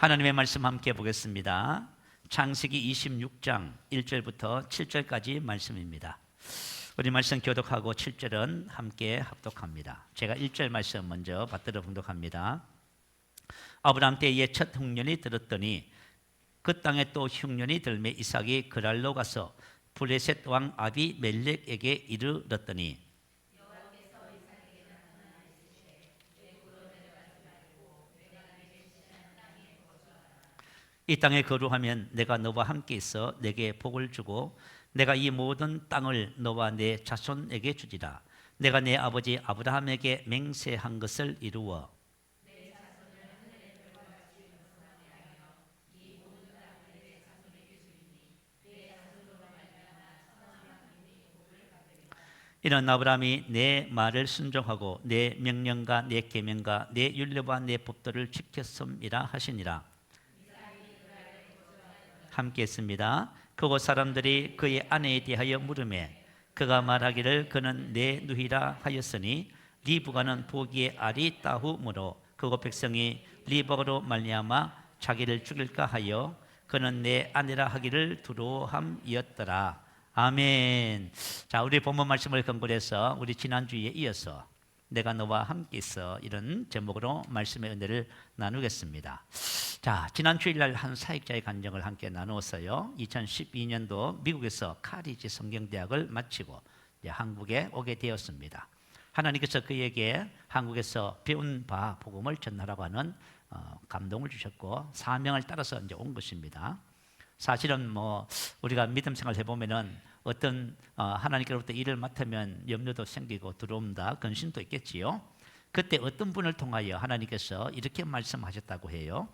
하나님의 말씀 함께 보겠습니다. 창세기 26장 1절부터 7절까지 말씀입니다. 우리 말씀 교독하고 7절은 함께 합독합니다. 제가 1절 말씀 먼저 받들어 봉독합니다. 아브라함 때에 첫 흉년이 들었더니 그 땅에 또 흉년이 들매 이삭이 그랄로 가서 블레셋 왕 아비멜렉에게 이르렀더니 이 땅에 거류하면 내가 너와 함께 있어 내게 복을 주고 내가 이 모든 땅을 너와 내 자손에게 주리라. 내가 내 아버지 아브라함에게 맹세한 것을 이루어 이는 아브라함이 내 말을 순종하고 내 명령과 내 계명과 내 율례와 내 법도를 지켰음이라 하시니라. 함께 했습니다. 그곳 사람들이 그의 아내에 대하여 물으매 그가 말하기를 그는 내 누이라 하였으니 리브가는 보기에 알이 따후므로 그곳 백성이 리브가로 말미암아 자기를 죽일까 하여 그는 내 아내라 하기를 두려워함이었더라. 아멘. 자, 우리 본문 말씀을 근거로 해서 우리 지난주에 이어서 내가 너와 함께 있어 이런 제목으로 말씀의 은혜를 나누겠습니다. 자, 지난 주일날 한 사역자의 간증을 함께 나누었어요. 2012년도 미국에서 카리지 성경대학을 마치고 한국에 오게 되었습니다. 하나님께서 그에게 한국에서 배운 바 복음을 전하라고 하는 감동을 주셨고 사명을 따라서 이제 온 것입니다. 사실은 우리가 믿음 생활 해보면은 어떤 하나님께로부터 일을 맡으면 염려도 생기고 두려움다 근심도 있겠지요. 그때 어떤 분을 통하여 하나님께서 이렇게 말씀하셨다고 해요.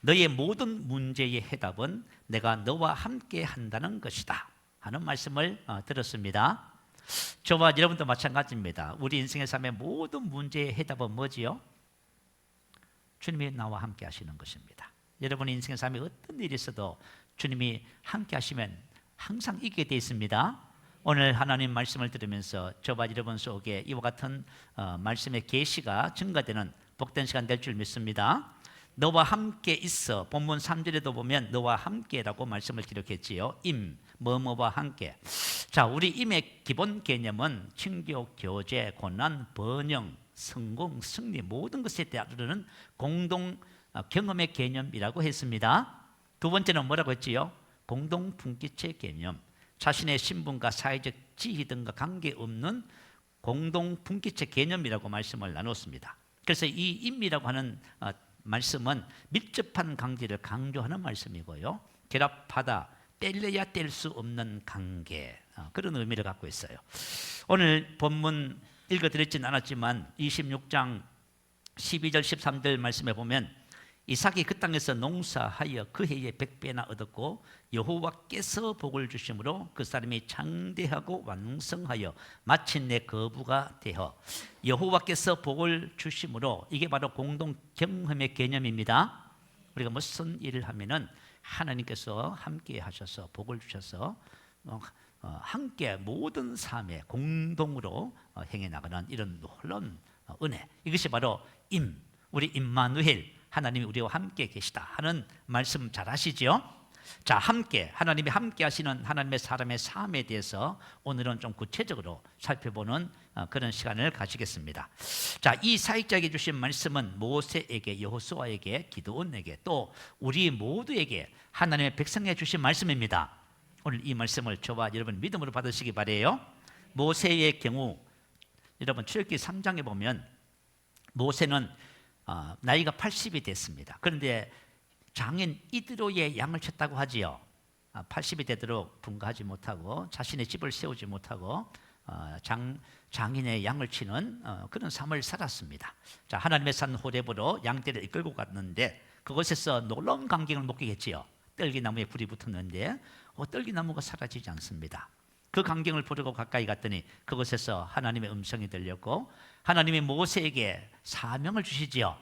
너의 모든 문제의 해답은 내가 너와 함께 한다는 것이다 하는 말씀을 들었습니다. 저와 여러분도 마찬가지입니다. 우리 인생의 삶의 모든 문제의 해답은 뭐지요? 주님이 나와 함께 하시는 것입니다. 여러분 인생의 삶에 어떤 일이 있어도 주님이 함께 하시면 항상 이기게 되어 있습니다. 오늘 하나님 말씀을 들으면서 저와 여러분 속에 이와 같은 말씀의 계시가 증가되는 복된 시간 될 줄 믿습니다. 너와 함께 있어. 본문 3절에도 보면 너와 함께라고 말씀을 기록했지요. 뭐뭐와 함께. 자, 우리 임의 기본 개념은 친교, 교제, 고난, 번영, 성공, 승리 모든 것에 따르는 공동 경험의 개념이라고 했습니다. 두 번째는 뭐라고 했지요? 공동 분기체 개념. 자신의 신분과 사회적 지위 등과 관계없는 공동 분기체 개념이라고 말씀을 나눴습니다. 그래서 이 임이라고 하는 말씀은 밀접한 관계를 강조하는 말씀이고요. 결합하다, 뗄래야 뗄 수 없는 관계, 그런 의미를 갖고 있어요. 오늘 본문 읽어드리진 않았지만 26장 12절 13절 말씀에 보면 이삭이 그 땅에서 농사하여 그 해에 100배나 얻었고 여호와께서 복을 주심으로 그 사람이 장대하고 완성하여 마침내 거부가 되어 여호와께서 복을 주심으로 이게 바로 공동 경험의 개념입니다. 우리가 무슨 일을 하면은 하나님께서 함께 하셔서 복을 주셔서 함께 모든 삶에 공동으로 행해 나가는 이런 놀라운 은혜, 이것이 바로 우리 임마누엘 하나님이 우리와 함께 계시다 하는 말씀 잘 아시죠? 자, 함께 하나님이 함께 하시는 하나님의 사람의 삶에 대해서 오늘은 좀 구체적으로 살펴보는 그런 시간을 가지겠습니다. 자, 이 사역자에게 주신 말씀은 모세에게, 여호수아에게, 기드온에게 또 우리 모두에게 하나님의 백성에게 주신 말씀입니다. 오늘 이 말씀을 저와 여러분 믿음으로 받으시기 바라요. 모세의 경우 여러분 출애굽기 3장에 보면 모세는 나이가 80이 됐습니다. 그런데 장인 이드로의 양을 쳤다고 하지요. 80이 되도록 분가하지 못하고 자신의 집을 세우지 못하고 장인의 양을 치는 그런 삶을 살았습니다. 자, 하나님의 산 호렙으로 양떼를 이끌고 갔는데 그곳에서 놀라운 광경을 목격했지요. 떨기나무에 불이 붙었는데 떨기나무가 사라지지 않습니다. 그 광경을 보려고 가까이 갔더니 그곳에서 하나님의 음성이 들렸고 하나님이 모세에게 사명을 주시지요.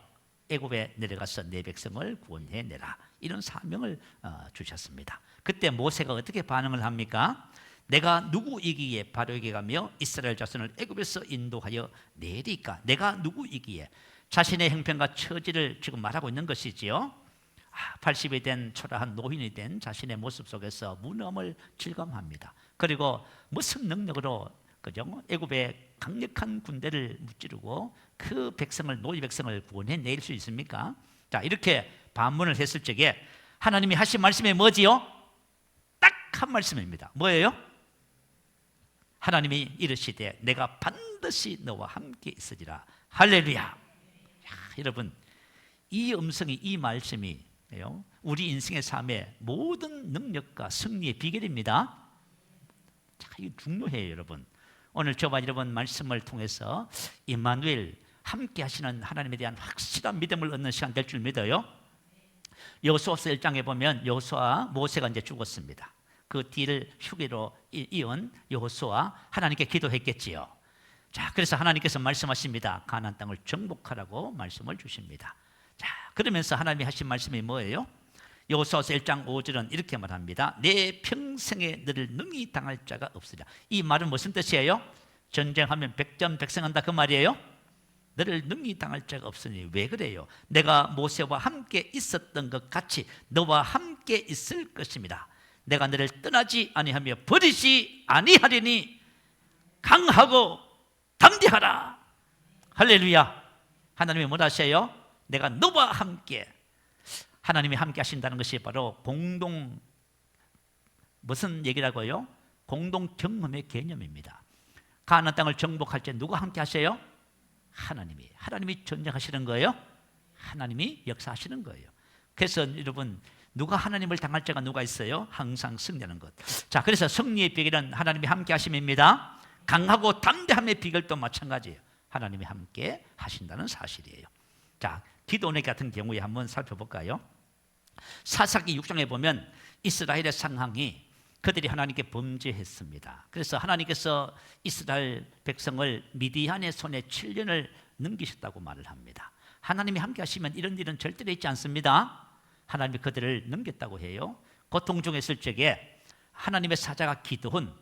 애굽에 내려가서 내 백성을 구원해내라, 이런 사명을 주셨습니다. 그때 모세가 어떻게 반응을 합니까? 내가 누구이기에 바로에게 가며 이스라엘 자손을 애굽에서 인도하여 내리까? 내가 누구이기에? 자신의 형편과 처지를 지금 말하고 있는 것이지요. 80이 된 초라한 노인이 된 자신의 모습 속에서 무너움을 실감합니다. 그리고 무슨 능력으로 그죠? 애굽의 강력한 군대를 무찌르고 그 백성을, 노이 백성을 구원해낼 수 있습니까? 자, 이렇게 반문을 했을 적에 하나님이 하신 말씀이 뭐지요? 딱 한 말씀입니다. 뭐예요? 하나님이 이르시되 내가 반드시 너와 함께 있으리라. 할렐루야. 야, 여러분, 이 음성이, 이 말씀이 우리 인생의 삶의 모든 능력과 승리의 비결입니다. 자, 이거 중요해요, 여러분. 오늘 저와 여러분 말씀을 통해서 임마누엘, 함께 하시는 하나님에 대한 확실한 믿음을 얻는 시간 될 줄 믿어요. 여호수아서 1장에 보면 여호수아, 모세가 이제 죽었습니다. 그 뒤를 휴게로 이은 여호수아, 하나님께 기도했겠지요. 자, 그래서 하나님께서 말씀하십니다. 가나안 땅을 정복하라고 말씀을 주십니다. 자, 그러면서 하나님이 하신 말씀이 뭐예요? 여호수아서 1장 5절은 이렇게 말합니다. 내 평생에 너를 능히 당할 자가 없으리라. 이 말은 무슨 뜻이에요? 전쟁하면 백전백승한다 그 말이에요. 너를 능히 당할 자가 없으니. 왜 그래요? 내가 모세와 함께 있었던 것 같이 너와 함께 있을 것입니다. 내가 너를 떠나지 아니하며 버리지 아니하리니 강하고 담대하라. 할렐루야. 하나님이 뭐라 하세요? 내가 너와 함께. 하나님이 함께 하신다는 것이 바로 공동, 무슨 얘기라고요? 공동 경험의 개념입니다. 가나안 땅을 정복할 때 누가 함께 하세요? 하나님이 전쟁하시는 거예요. 하나님이 역사하시는 거예요. 그래서 여러분, 누가 하나님을 당할 자가 누가 있어요? 항상 승리하는 것. 자, 그래서 승리의 비결은 하나님이 함께 하심입니다. 강하고 담대함의 비결도 마찬가지예요. 하나님이 함께 하신다는 사실이에요. 자, 기도원 같은 경우에 한번 살펴볼까요? 사사기 6장에 보면 이스라엘의 상황이, 그들이 하나님께 범죄했습니다. 그래서 하나님께서 이스라엘 백성을 미디안의 손에 7년을 넘기셨다고 말을 합니다. 하나님이 함께 하시면 이런 일은 절대로 있지 않습니다. 하나님이 그들을 넘겼다고 해요. 고통 중에 있을 적에 하나님의 사자가 기드온,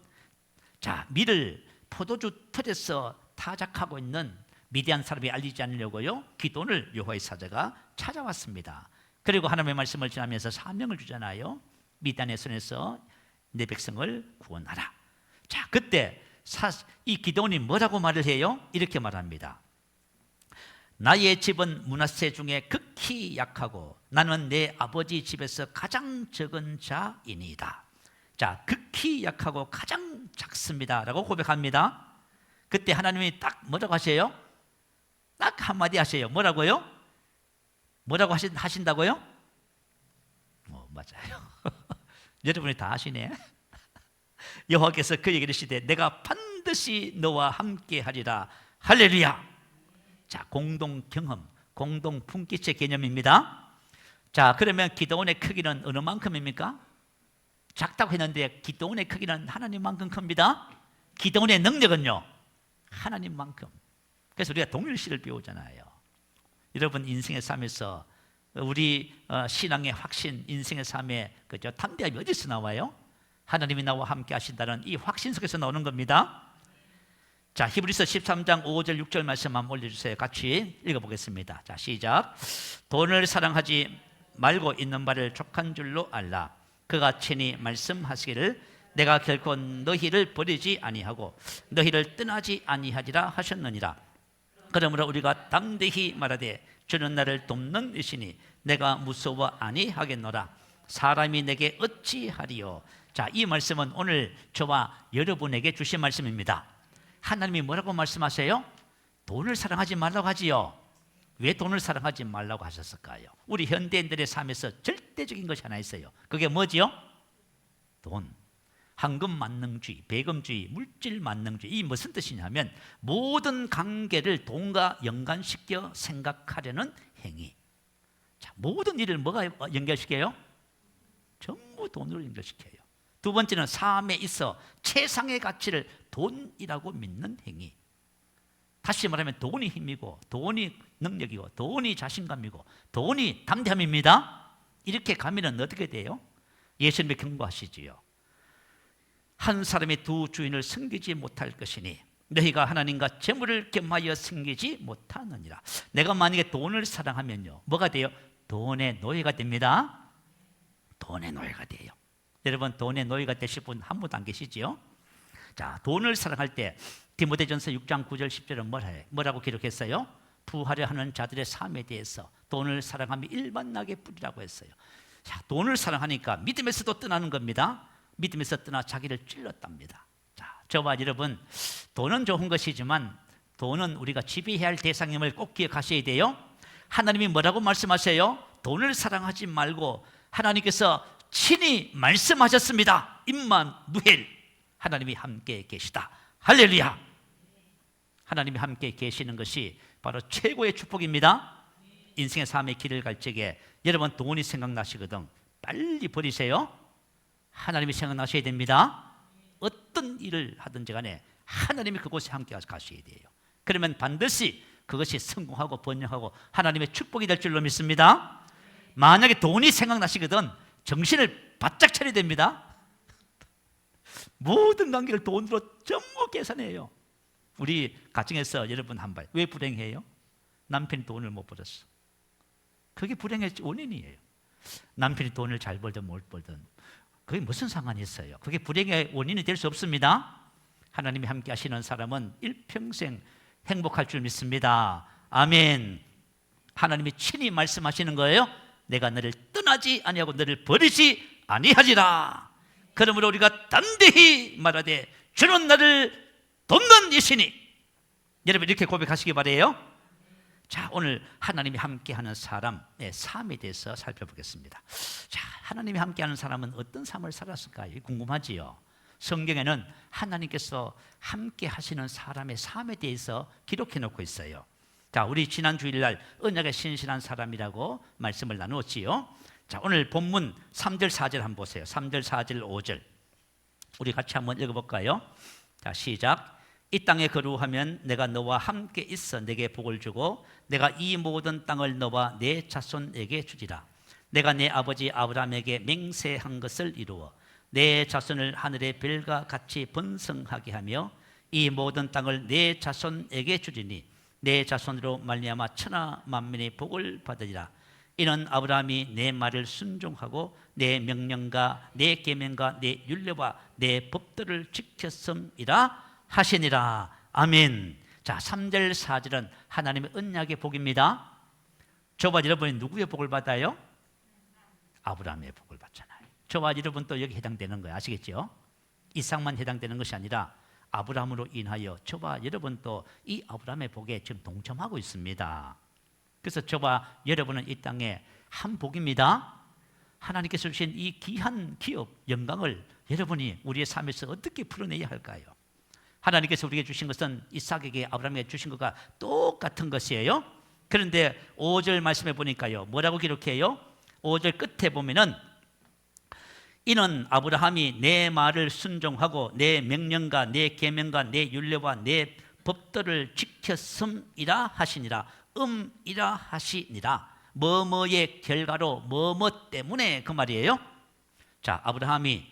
자, 밀을 포도주 틀에서 타작하고 있는 미디안 사람이 알리지 않으려고요, 기드온을 여호와의 사자가 찾아왔습니다. 그리고 하나님의 말씀을 지나면서 사명을 주잖아요. 미디안의 손에서 내 백성을 구원하라. 자, 그때 이 기드온이 뭐라고 말을 해요? 이렇게 말합니다. 나의 집은 므낫세 중에 극히 약하고 나는 내 아버지 집에서 가장 적은 자이니이다. 자, 극히 약하고 가장 작습니다 라고 고백합니다. 그때 하나님이 딱 뭐라고 하세요? 딱 한마디 하세요. 뭐라고요? 뭐라고 하신다고요? 맞아요. 여러분이 다 아시네. 여호와께서 그에게 이르시되 내가 반드시 너와 함께 하리라. 할렐루야. 자, 공동 경험, 공동 품귀체 개념입니다. 자, 그러면 기드온의 크기는 어느 만큼입니까? 작다고 했는데 기드온의 크기는 하나님만큼 큽니다. 기드온의 능력은요, 하나님만큼. 그래서 우리가 동일시를 배우잖아요. 여러분 인생의 삶에서 우리 신앙의 확신, 인생의 삶의 그죠, 담대함이 어디서 나와요? 하나님이 나와 함께 하신다는 이 확신 속에서 나오는 겁니다. 자, 히브리서 13장 5절 6절 말씀 한번 올려주세요. 같이 읽어보겠습니다. 자, 시작. 돈을 사랑하지 말고 있는 바를 족한 줄로 알라. 그가 친히 말씀하시기를 내가 결코 너희를 버리지 아니하고 너희를 떠나지 아니하리라 하셨느니라. 그러므로 우리가 담대히 말하되 주는 나를 돕는 이시니 내가 무서워 아니하겠노라. 사람이 내게 어찌하리요. 자, 이 말씀은 오늘 저와 여러분에게 주신 말씀입니다. 하나님이 뭐라고 말씀하세요? 돈을 사랑하지 말라고 하지요. 왜 돈을 사랑하지 말라고 하셨을까요? 우리 현대인들의 삶에서 절대적인 것이 하나 있어요. 그게 뭐지요? 돈. 황금 만능주의, 배금주의, 물질 만능주의. 이 무슨 뜻이냐면 모든 관계를 돈과 연관시켜 생각하려는 행위. 자, 모든 일을 뭐가 연결시켜요? 전부 돈으로 연결시켜요. 두 번째는 삶에 있어 최상의 가치를 돈이라고 믿는 행위. 다시 말하면 돈이 힘이고 돈이 능력이고 돈이 자신감이고 돈이 담대함입니다. 이렇게 가면은 어떻게 돼요? 예수님이 경고하시지요. 한 사람이 두 주인을 섬기지 못할 것이니 너희가 하나님과 재물을 겸하여 섬기지 못하느니라. 내가 만약에 돈을 사랑하면요, 뭐가 돼요? 돈의 노예가 됩니다. 돈의 노예가 돼요. 여러분, 돈의 노예가 되실 분 한 분도 안 계시지요? 자, 돈을 사랑할 때 디모데전서 6장 9절 10절은 뭐라고 기록했어요? 부하려 하는 자들의 삶에 대해서 돈을 사랑하며 일만나게 뿌리라고 했어요. 자, 돈을 사랑하니까 믿음에서도 떠나는 겁니다. 믿음에서 떠나 자기를 찔렀답니다. 자, 저와 여러분, 돈은 좋은 것이지만 돈은 우리가 지배해야 할 대상임을 꼭 기억하셔야 돼요. 하나님이 뭐라고 말씀하세요? 돈을 사랑하지 말고 하나님께서 친히 말씀하셨습니다. 임마누엘, 하나님이 함께 계시다. 할렐루야. 하나님이 함께 계시는 것이 바로 최고의 축복입니다. 인생의 삶의 길을 갈 적에 여러분, 돈이 생각나시거든 빨리 버리세요. 하나님이 생각나셔야 됩니다. 어떤 일을 하든지 간에 하나님이 그곳에 함께 가셔야 돼요. 그러면 반드시 그것이 성공하고 번영하고 하나님의 축복이 될 줄로 믿습니다. 만약에 돈이 생각나시거든 정신을 바짝 차려야 됩니다. 모든 관계를 돈으로 전부 계산해요. 우리 가정에서 여러분 한번 왜 불행해요? 남편이 돈을 못 벌었어. 그게 불행의 원인이에요. 남편이 돈을 잘 벌든 못 벌든 그게 무슨 상관이 있어요? 그게 불행의 원인이 될 수 없습니다. 하나님이 함께 하시는 사람은 일평생 행복할 줄 믿습니다. 아멘. 하나님이 친히 말씀하시는 거예요. 내가 너를 떠나지 아니하고 너를 버리지 아니하리라. 그러므로 우리가 담대히 말하되 주는 나를 돕는 이시니. 여러분, 이렇게 고백하시기 바라요. 자, 오늘 하나님이 함께하는 사람의 삶에 대해서 살펴보겠습니다. 자, 하나님이 함께하는 사람은 어떤 삶을 살았을까요? 궁금하지요. 성경에는 하나님께서 함께하시는 사람의 삶에 대해서 기록해 놓고 있어요. 자, 우리 지난 주일날 언약의 신실한 사람이라고 말씀을 나누었지요. 자, 오늘 본문 3절 4절 한번 보세요. 3절 4절 5절 우리 같이 한번 읽어볼까요? 자, 시작. 이 땅에 거류하면 내가 너와 함께 있어 내게 복을 주고 내가 이 모든 땅을 너와 내 자손에게 주리라. 내가 내 아버지 아브라함에게 맹세한 것을 이루어 내 자손을 하늘의 별과 같이 번성하게 하며 이 모든 땅을 내 자손에게 주리니 내 자손으로 말미암아 천하 만민의 복을 받으리라. 이는 아브라함이 내 말을 순종하고 내 명령과 내 계명과 내 율례와 내 법들을 지켰음이라 하시니라. 아멘. 자, 3절 4절은 하나님의 언약의 복입니다. 저와 여러분이 누구의 복을 받아요? 아브라함의 복을 받잖아요. 저와 여러분도 여기 해당되는 거예요. 아시겠죠? 이삭만 해당되는 것이 아니라 아브라함으로 인하여 저와 여러분도 이 아브라함의 복에 지금 동참하고 있습니다. 그래서 저와 여러분은 이 땅에 한 복입니다. 하나님께서 주신 이 귀한 기업, 영광을 여러분이 우리의 삶에서 어떻게 풀어내야 할까요? 하나님께서 우리에게 주신 것은 이삭에게 아브라함에게 주신 것과 똑같은 것이에요. 그런데 5절 말씀해 보니까요, 뭐라고 기록해요? 5절 끝에 보면은 이는 아브라함이 내 말을 순종하고 내 명령과 내 계명과 내 율례와 내 법들을 지켰음이라 하시니라. 이라 하시니라. 뭐뭐의 결과로 뭐뭐 때문에, 그 말이에요. 자, 아브라함이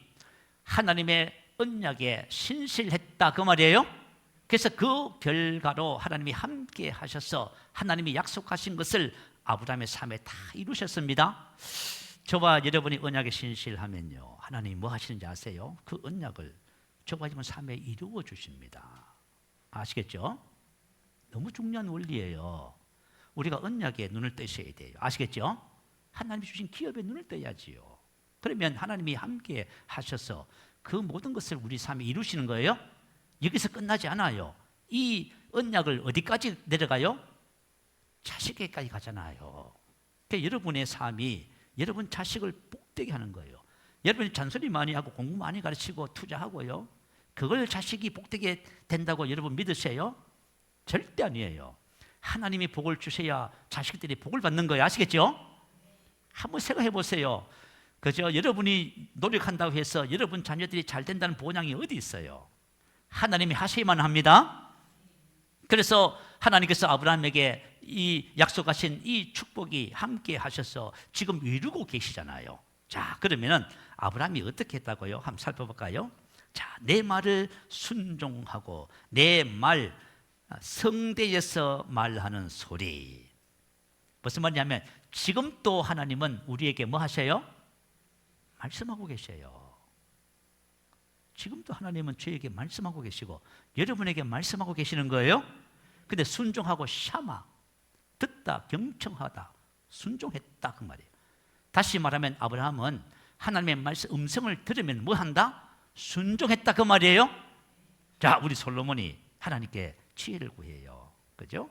하나님의 언약에 신실했다, 그 말이에요. 그래서 그 결과로 하나님이 함께 하셔서 하나님이 약속하신 것을 아브라함의 삶에 다 이루셨습니다. 저와 여러분이 언약에 신실하면요, 하나님이 뭐 하시는지 아세요? 그 언약을 저와 여러분 삶에 이루어 주십니다. 아시겠죠? 너무 중요한 원리예요. 우리가 언약에 눈을 뜨셔야 돼요. 아시겠죠? 하나님이 주신 기업에 눈을 떠야지요. 그러면 하나님이 함께 하셔서 그 모든 것을 우리 삶에 이루시는 거예요. 여기서 끝나지 않아요. 이 언약을 어디까지 내려가요? 자식에게까지 가잖아요. 그러니까 여러분의 삶이 여러분 자식을 복되게 하는 거예요. 여러분이 잔소리 많이 하고 공부 많이 가르치고 투자하고요, 그걸 자식이 복되게 된다고 여러분 믿으세요? 절대 아니에요. 하나님이 복을 주셔야 자식들이 복을 받는 거예요. 아시겠죠? 한번 생각해 보세요. 그저 여러분이 노력한다고 해서 여러분 자녀들이 잘 된다는 보장이 어디 있어요? 하나님이 하셔야만 합니다. 그래서 하나님께서 아브라함에게 이 약속하신 이 축복이 함께 하셔서 지금 이루고 계시잖아요. 자, 그러면은 아브라함이 어떻게 했다고요? 한번 살펴볼까요? 자, 내 말을 순종하고 내 말 성대에서 말하는 소리. 무슨 말이냐면 지금 또 하나님은 우리에게 뭐 하셔요? 말씀하고 계셔요. 지금도 하나님은 저에게 말씀하고 계시고 여러분에게 말씀하고 계시는 거예요. 근데 순종하고 샤마, 듣다, 경청하다, 순종했다 그 말이에요. 다시 말하면 아브라함은 하나님의 말씀 음성을 들으면 뭐 한다? 순종했다 그 말이에요. 자, 우리 솔로몬이 하나님께 지혜를 구해요. 그죠?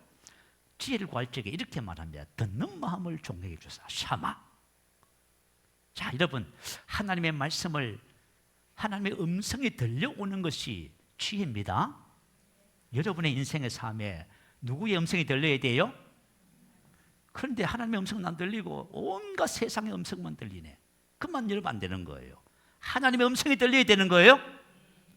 지혜를 구할 적에 이렇게 말합니다. 듣는 마음을 종에게 주사 샤마. 자, 여러분, 하나님의 말씀을, 하나님의 음성이 들려오는 것이 지혜입니다. 여러분의 인생의 삶에 누구의 음성이 들려야 돼요? 그런데 하나님의 음성은 안 들리고 온갖 세상의 음성만 들리네. 그만 여러분 안 되는 거예요. 하나님의 음성이 들려야 되는 거예요.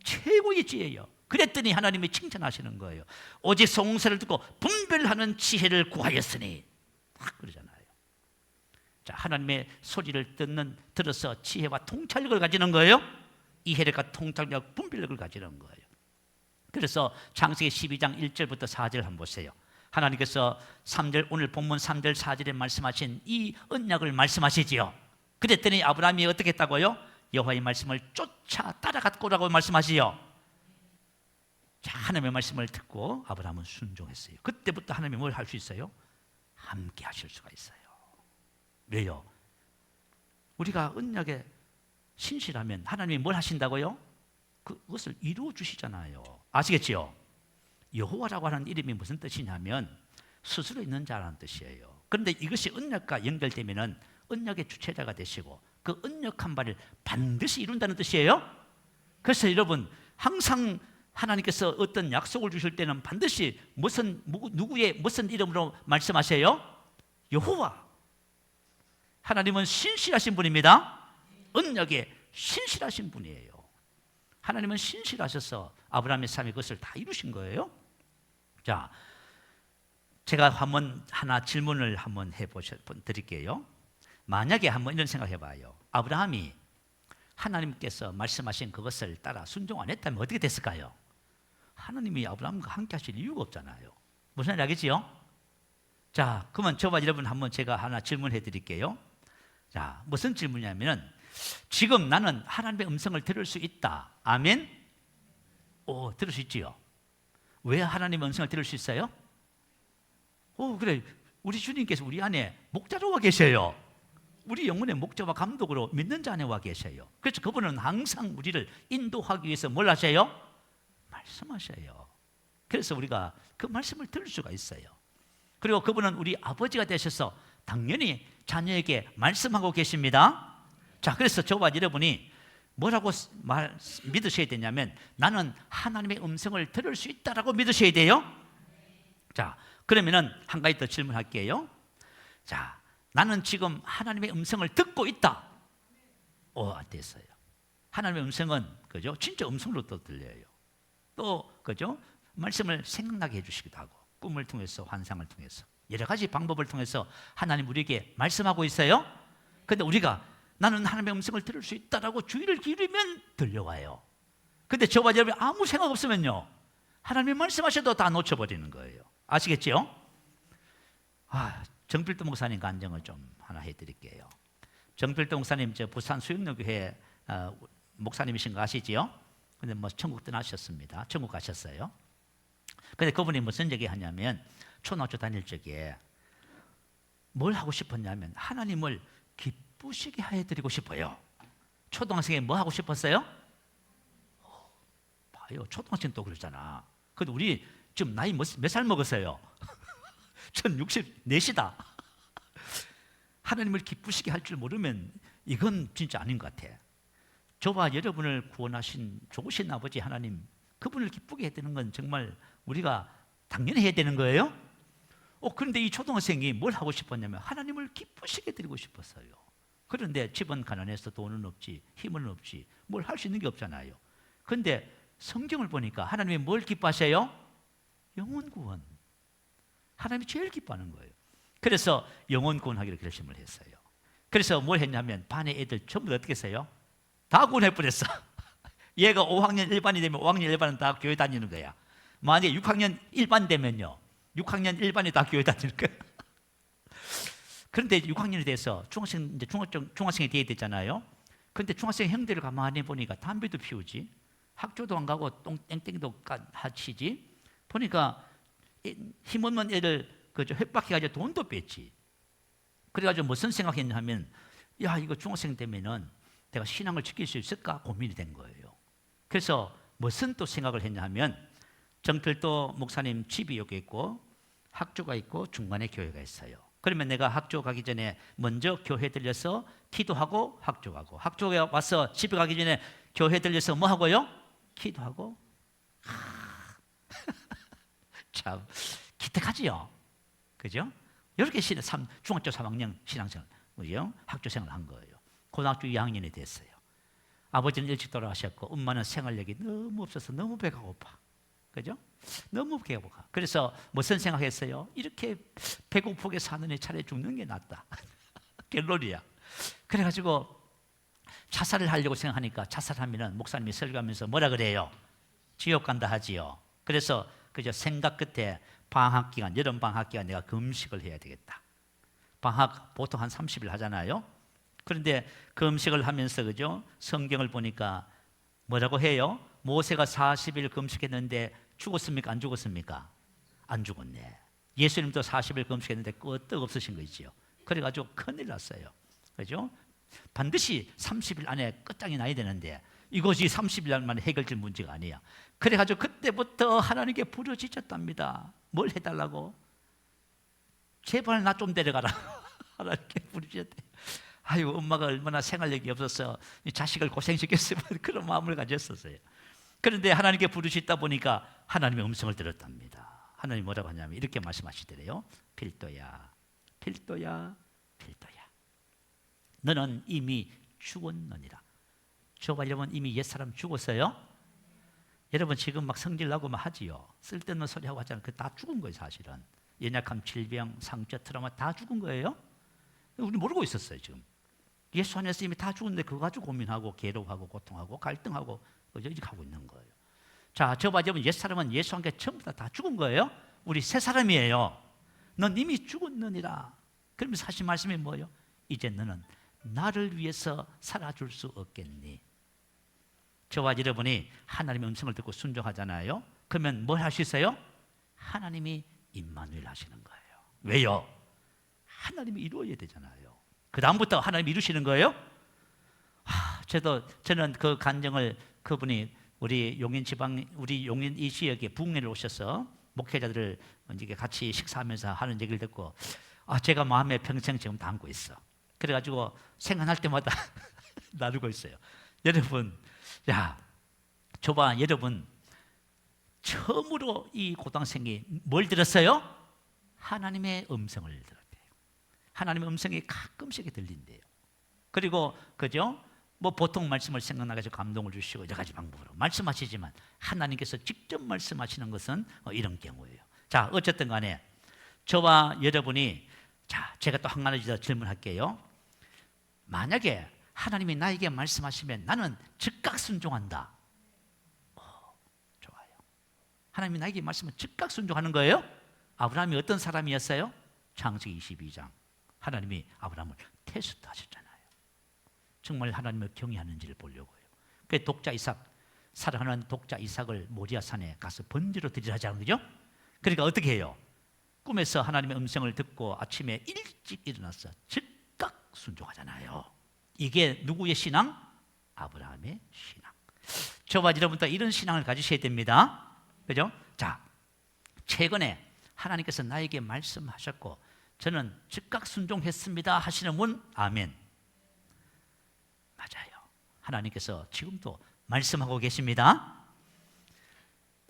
최고의 지혜예요. 그랬더니 하나님이 칭찬하시는 거예요. 오직 송사를 듣고 분별하는 지혜를 구하였으니, 딱 그러잖아요. 자, 하나님의 소리를 들어서 지혜와 통찰력을 가지는 거예요. 이해력과 통찰력, 분별력을 가지는 거예요. 그래서 창세기 12장 1절부터 4절 한번 보세요. 하나님께서 3절, 오늘 본문 3절 4절에 말씀하신 이 언약을 말씀하시지요. 그랬더니 아브라함이 어떻게 했다고요? 여호와의 말씀을 쫓아 따라갔고라고 말씀하시요. 자, 하나님의 말씀을 듣고 아브라함은 순종했어요. 그때부터 하나님이 뭘 할 수 있어요? 함께 하실 수가 있어요. 왜요? 우리가 언약에 신실하면 하나님이 뭘 하신다고요? 그것을 이루어 주시잖아요. 아시겠지요? 여호와라고 하는 이름이 무슨 뜻이냐면 스스로 있는 자라는 뜻이에요. 그런데 이것이 언약과 연결되면은 언약의 주체자가 되시고 그 언약한 바를 반드시 이룬다는 뜻이에요. 그래서 여러분, 항상 하나님께서 어떤 약속을 주실 때는 반드시 누구의 무슨 이름으로 말씀하세요? 여호와. 하나님은 신실하신 분입니다. 언약에 신실하신 분이에요. 하나님은 신실하셔서 아브라함의 삶에 그것을 다 이루신 거예요. 자, 제가 하나 질문을 한번 드릴게요. 만약에 한번 이런 생각 해봐요. 아브라함이 하나님께서 말씀하신 그것을 따라 순종 안 했다면 어떻게 됐을까요? 하나님이 아브라함과 함께 하실 이유가 없잖아요. 무슨 말인지 알겠지요? 자, 그러면 저와 여러분 한번 제가 하나 질문해 드릴게요. 자, 무슨 질문이냐면은 지금 나는 하나님의 음성을 들을 수 있다. 아멘? 들을 수 있지요. 왜 하나님의 음성을 들을 수 있어요? 그래, 우리 주님께서 우리 안에 목자로 와 계셔요. 우리 영혼의 목자와 감독으로 믿는 자 안에 와 계셔요. 그래서 그분은 항상 우리를 인도하기 위해서 뭘 하셔요? 말씀하셔요. 그래서 우리가 그 말씀을 들을 수가 있어요. 그리고 그분은 우리 아버지가 되셔서 당연히 자녀에게 말씀하고 계십니다. 자, 그래서 저와 여러분이 뭐라고 믿으셔야 되냐면 나는 하나님의 음성을 들을 수 있다라고 믿으셔야 돼요. 자, 그러면은 한 가지 더 질문할게요. 자, 나는 지금 하나님의 음성을 듣고 있다. 됐어요. 하나님의 음성은 그죠? 진짜 음성으로 또 들려요. 또 그죠? 말씀을 생각나게 해주시기도 하고 꿈을 통해서 환상을 통해서 여러 가지 방법을 통해서 하나님 우리에게 말씀하고 있어요. 그런데 우리가 나는 하나님의 음성을 들을 수 있다라고 주의를 기울이면 들려와요. 근데 저와 여러분이 아무 생각 없으면요, 하나님이 말씀하셔도 다 놓쳐버리는 거예요. 아시겠죠? 정필도 목사님 간증을 좀 하나 해드릴게요. 정필도 목사님 저 부산 수영로교회 목사님이신 거 아시지요? 근데 뭐 천국 떠나셨습니다. 천국 가셨어요. 근데 그분이 무슨 얘기 하냐면 초등학교 다닐 적에 뭘 하고 싶었냐면 하나님을 기쁘시게 해드리고 싶어요. 초등학생이 뭐 하고 싶었어요? 봐요, 초등학생 또 그러잖아. 근데 우리 지금 나이 몇 살 먹었어요? 전 64시다. 하나님을 기쁘시게 할 줄 모르면 이건 진짜 아닌 것 같아. 저와 여러분을 구원하신 좋으신 아버지 하나님, 그분을 기쁘게 해야 되는 건 정말 우리가 당연히 해야 되는 거예요. 그런데 이 초등학생이 뭘 하고 싶었냐면 하나님을 기쁘시게 드리고 싶었어요. 그런데 집은 가난해서 돈은 없지, 힘은 없지, 뭘 할 수 있는 게 없잖아요. 그런데 성경을 보니까 하나님이 뭘 기뻐하세요? 영혼 구원. 하나님이 제일 기뻐하는 거예요. 그래서 영혼 구원하기를 결심을 했어요. 그래서 뭘 했냐면 반의 애들 전부 다 어떻게 했어요? 다 구원해버렸어. 얘가 5학년 1반이 되면 5학년 1반은 다 교회 다니는 거야. 만약에 6학년 1반 되면요, 6학년 1반이 다 교회 다니는 거야. 그런데 6학년이 돼서 중학생이 돼야 되잖아요. 그런데 중학생 형들을 가만히 보니까 담배도 피우지, 학교도 안 가고 땡땡도 하치지. 보니까 힘없는 애를 협박해가지고 돈도 뺐지. 그래가지고 무슨 생각했냐 하면, 야, 이거 중학생 되면은 내가 신앙을 지킬 수 있을까 고민이 된 거예요. 그래서 무슨 또 생각을 했냐 하면, 정필도 목사님 집이 여기 있고 학교가 있고 중간에 교회가 있어요. 그러면 내가 학교 가기 전에 먼저 교회 들려서 기도하고 학교 가고, 학교에 와서 집에 가기 전에 교회 들려서 뭐 하고요? 기도하고. 참 기특하지요, 그죠? 이렇게 중학교 3학년 신앙생활, 그죠? 학교생활을 한 거예요. 고등학교 2학년이 됐어요. 아버지는 일찍 돌아가셨고 엄마는 생활력이 너무 없어서 너무 배가 고파, 그죠? 너무 배가 고파. 그래서 무슨 생각했어요? 이렇게 배고프게 사느니 차라리 죽는 게 낫다. 결론이야. 그래가지고 자살을 하려고 생각하니까, 자살하면은 목사님이 설교하면서 뭐라 그래요? 지옥 간다 하지요. 그래서 그저 생각 끝에 방학 기간, 여름 방학 기간 내가 금식을 해야 되겠다. 방학 보통 한 30일 하잖아요. 그런데 금식을 하면서, 그죠? 성경을 보니까 뭐라고 해요? 모세가 40일 금식했는데 죽었습니까? 안 죽었습니까? 안 죽었네. 예수님도 40일 금식했는데 끄떡 없으신 거 있지요. 그래가지고 큰일 났어요, 그죠? 반드시 30일 안에 끝장이 나야 되는데 이것이 30일 만에 해결될 문제가 아니야. 그래가지고 그때부터 하나님께 부르짖었답니다. 뭘 해달라고? 제발 나 좀 데려가라. 하나님께 부르짖었대. 아유, 엄마가 얼마나 생활력이 없어서 자식을 고생시켰으면 그런 마음을 가졌었어요. 그런데 하나님께 부르짖다 보니까 하나님의 음성을 들었답니다. 하나님 뭐라고 하냐면 이렇게 말씀하시더래요. 필도야, 필도야, 필도야, 너는 이미 죽었느니라. 저와 여러분 이미 옛사람 죽었어요? 여러분 지금 막 성질나고 막 하지요. 쓸데없는 소리 하고 하잖아요. 그 다 죽은 거예요, 사실은. 연약함, 질병, 상처, 트라우마 다 죽은 거예요. 우리 모르고 있었어요. 지금 예수 안에서 이미 다 죽었는데 그거 가지고 고민하고 괴로워하고 고통하고 갈등하고 이렇게 하고 있는 거예요. 자, 저와 여러분 옛사람은 예수 안에 전부 다 죽은 거예요. 우리 새 사람이에요. 넌 이미 죽었느니라. 그러면서 하신 말씀이 뭐예요? 이제 너는 나를 위해서 살아줄 수 없겠니? 저와 여러분이 하나님의 음성을 듣고 순종하잖아요. 그러면 뭘 할 수 있어요? 하나님이 임마누엘 하시는 거예요. 왜요? 하나님이 이루어야 되잖아요. 그 다음부터 하나님이 이루시는 거예요? 저는 그 간증을, 그분이 우리 용인 지방, 우리 용인 이 지역에 부흥회를 오셔서 목회자들을 이제 같이 식사하면서 하는 얘기를 듣고, 제가 마음에 평생 지금 담고 있어. 그래가지고 생각날 때마다 나누고 있어요. 여러분, 저봐, 여러분 처음으로 이 고등학생이 뭘 들었어요? 하나님의 음성을 들었대요. 하나님의 음성이 가끔씩 들린대요. 그리고 그죠? 뭐 보통 말씀을 생각나가지고 감동을 주시고 여러 가지 방법으로 말씀하시지만 하나님께서 직접 말씀하시는 것은 이런 경우예요. 자, 어쨌든 간에 저와 여러분이, 제가 또 한 가지 더 질문할게요. 만약에 하나님이 나에게 말씀하시면 나는 즉각 순종한다. 좋아요. 하나님이 나에게 말씀을 즉각 순종하는 거예요? 아브라함이 어떤 사람이었어요? 창세기 22장. 하나님이 아브라함을 테스트하셨잖아요. 정말 하나님을 경외하는지를 보려고요. 그 독자 이삭, 사랑하는 독자 이삭을 모리아 산에 가서 번제로 드리라자는 거죠. 그러니까 어떻게 해요? 꿈에서 하나님의 음성을 듣고 아침에 일찍 일어나서 즉각 순종하잖아요. 이게 누구의 신앙? 아브라함의 신앙. 저와 여러분도 이런 신앙을 가지셔야 됩니다. 그죠? 자, 최근에 하나님께서 나에게 말씀하셨고 저는 즉각 순종했습니다 하시는 분, 아멘. 맞아요. 하나님께서 지금도 말씀하고 계십니다.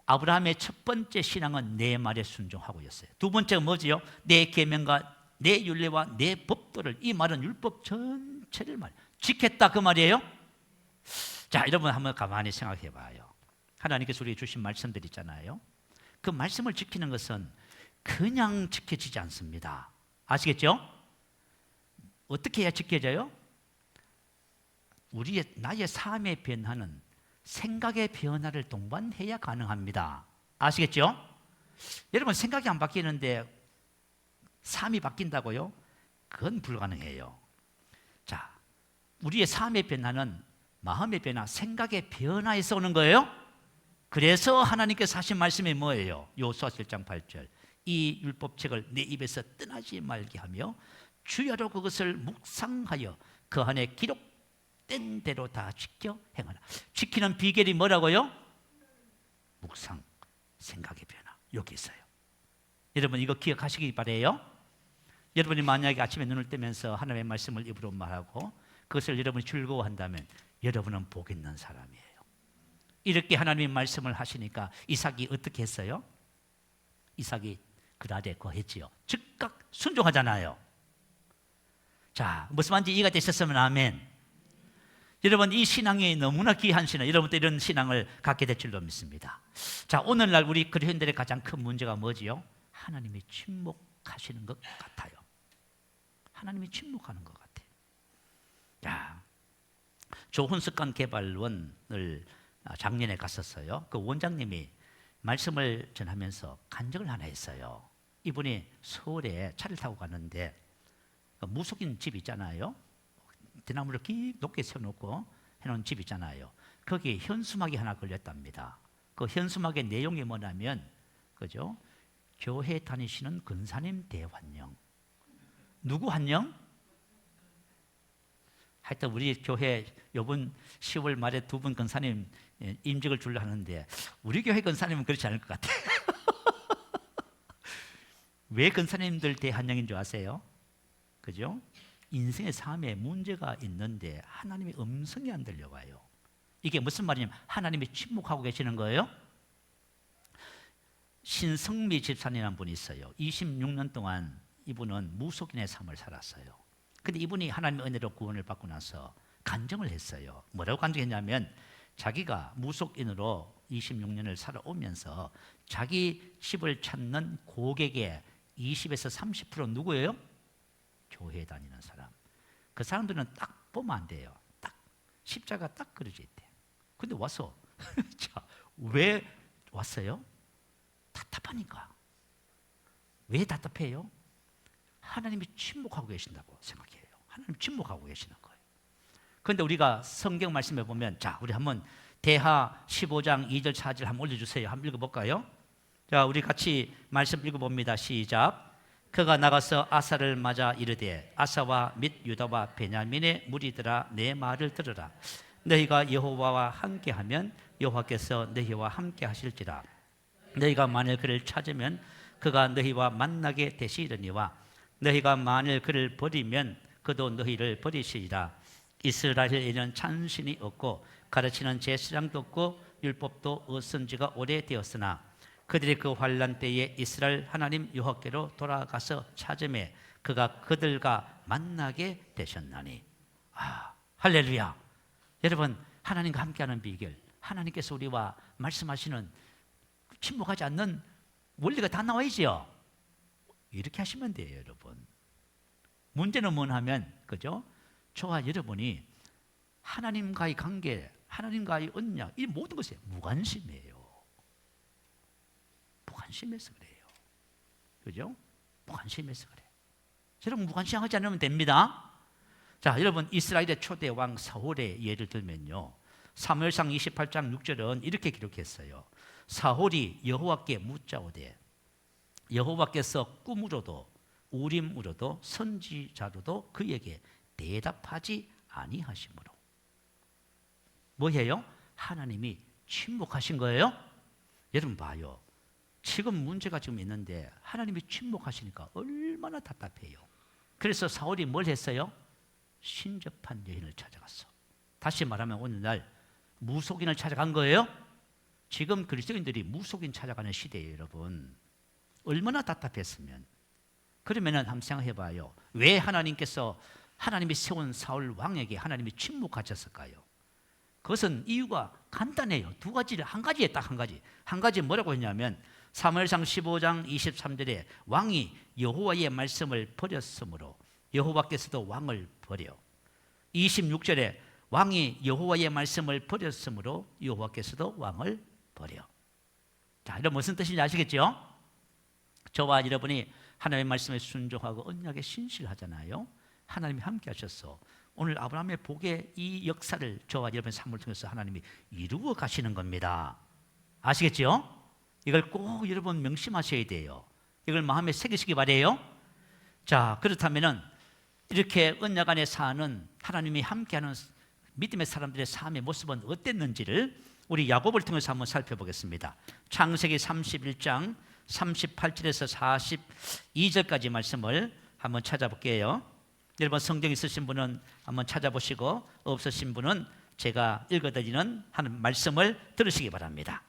아브라함의 첫 번째 신앙은 내 말에 순종하고였어요. 두 번째가 뭐지요? 내 계명과 내 율례와 내 법도를, 이 말은 율법 전체를 지켰다, 그 말이에요. 자, 여러분 한번 가만히 생각해 봐요. 하나님께서 우리에게 주신 말씀들 있잖아요. 그 말씀을 지키는 것은 그냥 지켜지지 않습니다. 아시겠죠? 어떻게 해야 지켜져요? 나의 삶의 변화는 생각의 변화를 동반해야 가능합니다. 아시겠죠? 여러분 생각이 안 바뀌는데 삶이 바뀐다고요? 그건 불가능해요. 자, 우리의 삶의 변화는 마음의 변화, 생각의 변화에서 오는 거예요. 그래서 하나님께서 하신 말씀이 뭐예요? 여호수아 7장 8절 이 율법책을 내 입에서 떠나지 말게 하며 주야로 그것을 묵상하여 그 안에 기록된 대로 다 지켜 행하라. 지키는 비결이 뭐라고요? 묵상, 생각의 변화 여기 있어요. 여러분 이거 기억하시기 바라요. 여러분이 만약에 아침에 눈을 뜨면서 하나님의 말씀을 입으로 말하고 그것을 여러분이 즐거워한다면 여러분은 복 있는 사람이에요. 이렇게 하나님의 말씀을 하시니까 이삭이 어떻게 했어요? 이삭이 그날에 거했지요. 즉각 순종하잖아요. 자, 무슨 말인지 이해가 되셨으면 아멘. 여러분 이 신앙이 너무나 귀한 신앙, 여러분도 이런 신앙을 갖게 될 줄로 믿습니다. 자, 오늘날 우리 그리스도인들의 가장 큰 문제가 뭐지요? 하나님이 침묵하시는 것 같아요. 하나님이 침묵하는 것 같아요. 자, 좋은 습관 개발원을 작년에 갔었어요. 그 원장님이 말씀을 전하면서 간증을 하나 했어요. 이분이 서울에 차를 타고 갔는데 무속인 집 있잖아요. 대나무를 높게 세워놓고 해놓은 집 있잖아요. 거기에 현수막이 하나 걸렸답니다. 그 현수막의 내용이 뭐냐면, 그죠? 교회 다니시는 권사님 대환영. 누구 환영? 하여튼 우리 교회 이번 10월 말에 2분 권사님 임직을 주려 하는데 우리 교회 권사님은 그렇지 않을 것 같아요. 왜 권사님들 대환영인 줄 아세요? 그죠? 인생의 삶에 문제가 있는데 하나님의 음성이 안 들려와요. 이게 무슨 말이냐면 하나님이 침묵하고 계시는 거예요. 신성미 집사님이라는 분이 있어요. 26년 동안 이분은 무속인의 삶을 살았어요. 근데 이분이 하나님의 은혜로 구원을 받고 나서 간증을 했어요. 뭐라고 간증했냐면 자기가 무속인으로 26년을 살아오면서 자기 집을 찾는 고객의 20에서 30% 누구예요? 교회에 다니는 사람. 그 사람들은 딱 보면 안 돼요. 딱 십자가 딱 그려져 있대. 근데 와서 자, 왜 왔어요? 답답하니까. 왜 답답해요? 하나님이 침묵하고 계신다고 생각해요. 하나님 침묵하고 계시는 거예요. 그런데 우리가 성경 말씀에 보면, 자, 우리 한번 대하 15장 2절 4절 한번 올려주세요. 한번 읽어볼까요? 자, 우리 같이 말씀 읽어봅니다. 시작. 그가 나가서 아사를 맞아 이르되 아사와 및 유다와 베냐민의 무리들아 내 말을 들으라. 너희가 여호와와 함께하면 여호와께서 너희와 함께하실지라. 너희가 만일 그를 찾으면 그가 너희와 만나게 되시려니와 너희가 만일 그를 버리면 그도 너희를 버리시리라. 이스라엘에는 찬신이 없고 가르치는 제사장도 없고 율법도 없은 지가 오래되었으나 그들이 그 환난 때에 이스라엘 하나님 여호와께로 돌아가서 찾음에 그가 그들과 만나게 되셨나니. 아, 할렐루야. 여러분 하나님과 함께하는 비결, 하나님께서 우리와 말씀하시는 침묵하지 않는 원리가 다 나와 있죠. 이렇게 하시면 돼요, 여러분. 문제는 뭐냐면, 그죠? 저와 여러분이 하나님과의 관계, 하나님과의 언약, 이 모든 것에 무관심이에요. 무관심해서 그래요. 그죠? 무관심해서 그래요. 여러분 무관심하지 않으면 됩니다. 자, 여러분 이스라엘의 초대 왕 사울의 예를 들면요, 사무엘상 28장 6절은 이렇게 기록했어요. 사울이 여호와께 묻자오되 여호와께서 꿈으로도 우림으로도 선지자로도 그에게 대답하지 아니하시므로. 뭐예요? 하나님이 침묵하신 거예요. 여러분 봐요. 지금 문제가 지금 있는데 하나님이 침묵하시니까 얼마나 답답해요. 그래서 사울이 뭘 했어요? 신접한 여인을 찾아갔어. 다시 말하면 오늘날 무속인을 찾아간 거예요. 지금 그리스도인들이 무속인 찾아가는 시대예요, 여러분. 얼마나 답답했으면. 그러면은 한번 생각해 봐요. 왜 하나님께서 하나님이 세운 사울 왕에게 하나님이 침묵하셨을까요? 그것은 이유가 간단해요. 두 가지를, 한 가지에 딱 한 가지. 한 가지 뭐라고 했냐면 사무엘상 15장 23절에 왕이 여호와의 말씀을 버렸으므로 여호와께서도 왕을 버려. 26절에 왕이 여호와의 말씀을 버렸으므로 여호와께서도 왕을 버려. 자, 이런 무슨 뜻인지 아시겠죠? 저와 여러분이 하나님의 말씀에 순종하고 언약에 신실하잖아요. 하나님이 함께 하셔서 오늘 아브라함의 복의 이 역사를 저와 여러분의 삶을 통해서 하나님이 이루어 가시는 겁니다. 아시겠죠? 이걸 꼭 여러분 명심하셔야 돼요. 이걸 마음에 새기시기 바래요. 자, 그렇다면은 이렇게 언약 안에 사는 하나님이 함께하는 믿음의 사람들의 삶의 모습은 어땠는지를 우리 야곱을 통해서 한번 살펴보겠습니다. 창세기 31장 38절에서 42절까지 말씀을 한번 찾아볼게요. 여러분 성경 있으신 분은 한번 찾아보시고 없으신 분은 제가 읽어드리는 하는 말씀을 들으시기 바랍니다.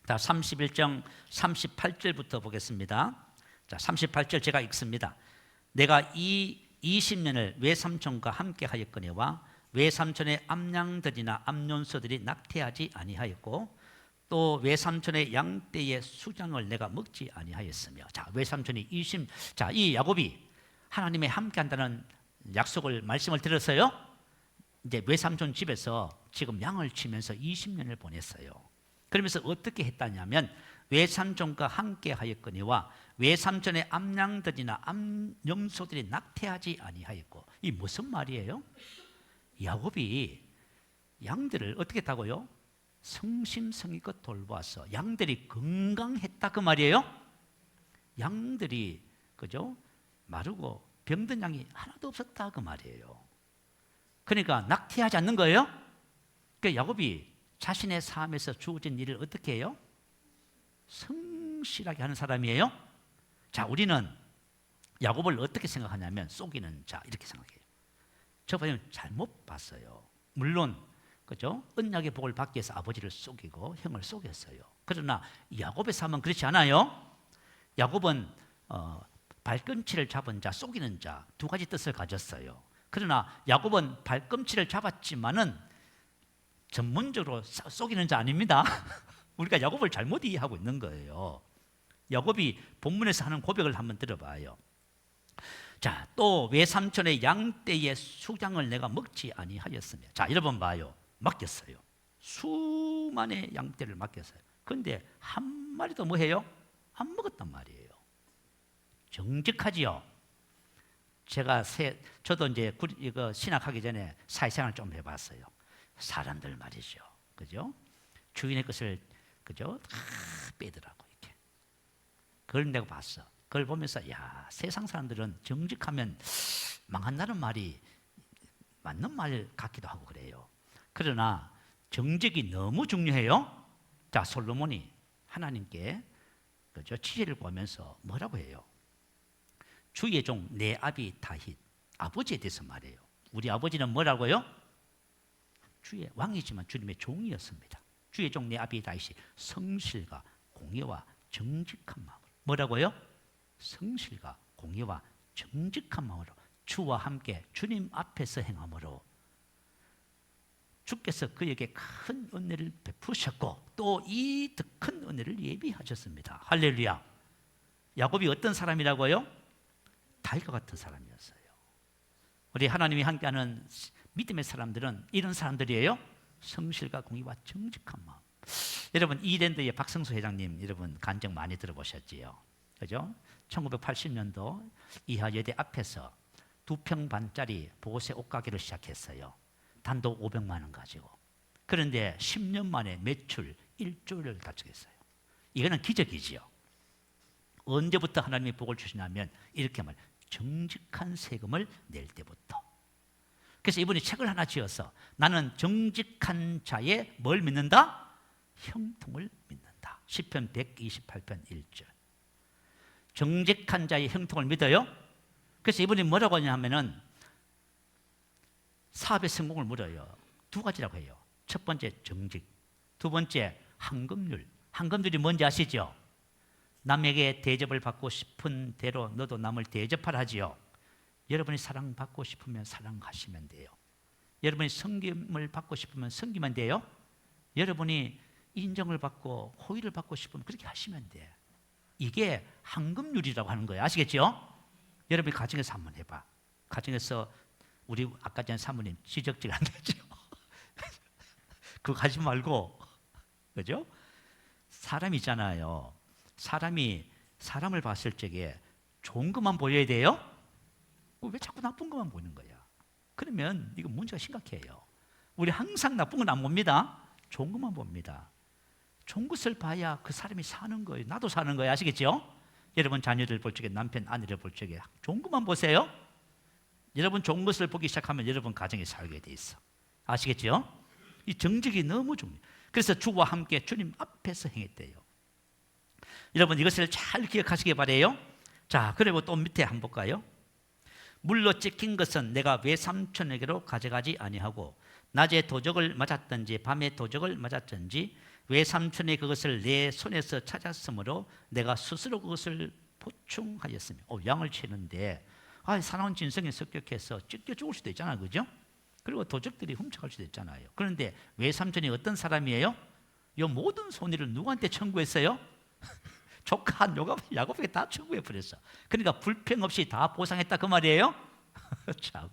자, 31장 38절부터 보겠습니다. 자, 38절 제가 읽습니다. 내가 이 20년을 외삼촌과 함께 하였거니와 외삼촌의 암양들이나 암염소들이 낙태하지 아니하였고 또 외삼촌의 양떼의 수장을 내가 먹지 아니하였으며. 자, 외삼촌이 자, 이 야곱이 하나님의 함께한다는 약속을 말씀을 들었어요. 이제 외삼촌 집에서 지금 양을 치면서 20년을 보냈어요. 그러면서 어떻게 했다냐면 외삼촌과 함께 하였거니와 외삼촌의 암양들이나 암염소들이 낙태하지 아니하였고. 이 무슨 말이에요? 야곱이 양들을 어떻게 했다고요? 성심성의껏 돌보았어. 양들이 건강했다 그 말이에요. 양들이 그죠? 마르고 병든 양이 하나도 없었다 그 말이에요. 그러니까 낙태하지 않는 거예요. 그러니까 야곱이 자신의 삶에서 주어진 일을 어떻게 해요? 성실하게 하는 사람이에요. 자, 우리는 야곱을 어떻게 생각하냐면 속이는 자 이렇게 생각해요. 저번에 잘못 봤어요. 물론 그죠? 언약의 복을 받기 위해서 아버지를 속이고 형을 속였어요. 그러나 야곱의 삶은 그렇지 않아요. 야곱은 발꿈치를 잡은 자, 속이는 자 두 가지 뜻을 가졌어요. 그러나 야곱은 발꿈치를 잡았지만은 전문적으로 속이는 자 아닙니다. 우리가 야곱을 잘못 이해하고 있는 거예요. 야곱이 본문에서 하는 고백을 한번 들어봐요. 자, 또 외삼촌의 양떼의 수장을 내가 먹지 아니하였으며. 자, 여러분 봐요. 맡겼어요. 수만의 양떼를 맡겼어요. 그런데 한 마리도 뭐 해요? 안 먹었단 말이에요. 정직하지요. 저도 이제 이거 신학하기 전에 사회생활 좀 해봤어요. 사람들 말이죠, 그죠? 주인의 것을 그죠? 다 빼더라고 이렇게. 그걸 내가 봤어. 그걸 보면서 야, 세상 사람들은 정직하면 망한다는 말이 맞는 말 같기도 하고 그래요. 그러나 정직이 너무 중요해요. 자, 솔로몬이 하나님께 그죠? 지혜를 구하면서 뭐라고 해요? 주의 종 내 아비 다윗, 아버지에 대해서 말해요. 우리 아버지는 뭐라고요? 주의 왕이지만 주님의 종이었습니다. 주의 종 내 아비 다윗이 성실과 공의와 정직한 마음으로. 뭐라고요? 성실과 공의와 정직한 마음으로 주와 함께 주님 앞에서 행함으로 주께서 그에게 큰 은혜를 베푸셨고 또 이 더 큰 은혜를 예비하셨습니다. 할렐루야. 야곱이 어떤 사람이라고요? 다윗과 같은 사람이었어요. 우리 하나님이 함께하는 믿음의 사람들은 이런 사람들이에요. 성실과 공의와 정직한 마음. 여러분 이랜드의 박성수 회장님 여러분 간증 많이 들어보셨지요? 그죠? 1980년도 이하여대 앞에서 2평 반짜리 보세 옷가게를 시작했어요. 단독 500만 원 가지고. 그런데 10년 만에 매출 1조를 달성했어요. 이거는 기적이지요. 언제부터 하나님이 복을 주시냐면 이렇게 말 정직한 세금을 낼 때부터. 그래서 이분이 책을 하나 지어서 나는 정직한 자의 뭘 믿는다? 형통을 믿는다. 시편 128편 1절. 정직한 자의 형통을 믿어요. 그래서 이분이 뭐라고 하냐면은 사업의 성공을 물어요. 두 가지라고 해요. 첫 번째 정직, 두 번째 황금률. 황금률이 뭔지 아시죠? 남에게 대접을 받고 싶은 대로 너도 남을 대접하라 하지요. 여러분이 사랑받고 싶으면 사랑하시면 돼요. 여러분이 섬김을 받고 싶으면 섬기면 돼요. 여러분이 인정을 받고 호의를 받고 싶으면 그렇게 하시면 돼. 이게 황금률이라고 하는 거예요. 아시겠죠? 여러분이 가정에서 한번 해봐. 가정에서 우리 아까 전에 사모님 지적질 안 되죠? 그거 하지 말고. 그죠? 사람이잖아요. 사람이 사람을 봤을 적에 좋은 것만 보여야 돼요? 왜 자꾸 나쁜 것만 보는 거야? 그러면 이거 문제가 심각해요. 우리 항상 나쁜 건 안 봅니다. 좋은 것만 봅니다. 좋은 것을 봐야 그 사람이 사는 거예요. 나도 사는 거예요. 아시겠죠? 여러분 자녀들 볼 적에, 남편 아내를 볼 적에 좋은 것만 보세요. 여러분 좋은 것을 보기 시작하면 여러분 가정에 살게 돼 있어. 아시겠죠? 이 정직이 너무 중요해요. 그래서 주와 함께 주님 앞에서 행했대요. 여러분 이것을 잘 기억하시기 바래요. 자, 그리고 또 밑에 한번 볼까요? 물로 찍힌 것은 내가 외삼촌에게로 가져가지 아니하고 낮에 도적을 맞았든지 밤에 도적을 맞았든지 외삼촌이 그것을 내 손에서 찾았으므로 내가 스스로 그것을 보충하였으며. 양을 치는데 사나운 진성에 습격해서 찢겨 죽을 수도 있잖아요. 그죠? 그리고 도적들이 훔쳐갈 수도 있잖아요. 그런데 외삼촌이 어떤 사람이에요? 이 모든 손해를 누구한테 청구했어요? 조카 야곱에게 다 청구해 버렸어. 그러니까 불평 없이 다 보상했다 그 말이에요. 참,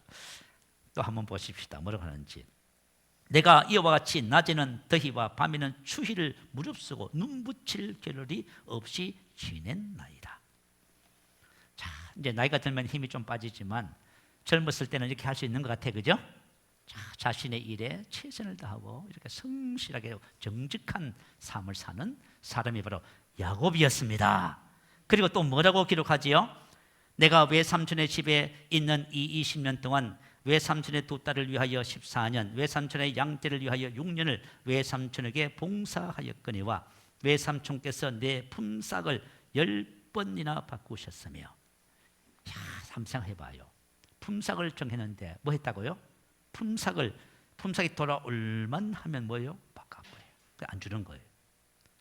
또 한번 보십시다. 뭐라고 하는지. 내가 이와 같이 낮에는 더위와 밤에는 추위를 무릅쓰고 눈붙일 겨를이 없이 지냈나이다. 자, 이제 나이가 들면 힘이 좀 빠지지만 젊었을 때는 이렇게 할 수 있는 것 같아, 그죠? 자, 자신의 일에 최선을 다하고 이렇게 성실하게 정직한 삶을 사는 사람이 바로 야곱이었습니다. 그리고 또 뭐라고 기록하지요? 내가 외삼촌의 집에 있는 이 20년 동안 외삼촌의 두 딸을 위하여 14년, 외삼촌의 양떼를 위하여 6년을 외삼촌에게 봉사하였거니와 외삼촌께서 내 품삯을 10번이나 바꾸셨으며. 야, 상상해봐요. 품삯을 정했는데 뭐 했다고요? 품삯이 돌아올만 하면 뭐예요? 바꾼 거예요. 안 주는 거예요.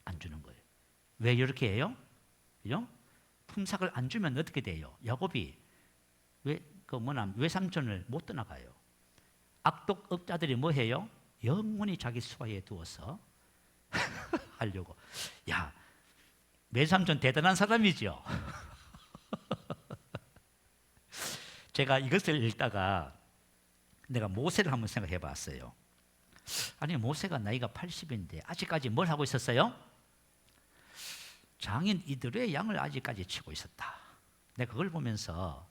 안 주는 거예요. 왜 이렇게 해요? 그죠? 품삯을 안 주면 어떻게 돼요? 야곱이 외삼촌을 못 떠나가요. 악독업자들이 뭐 해요? 영원히 자기 수하에 두어서 하려고. 야, 외삼촌 대단한 사람이죠. 제가 이것을 읽다가 내가 모세를 한번 생각해 봤어요. 아니, 모세가 나이가 80인데 아직까지 뭘 하고 있었어요? 장인 이들의 양을 아직까지 치고 있었다. 내가 그걸 보면서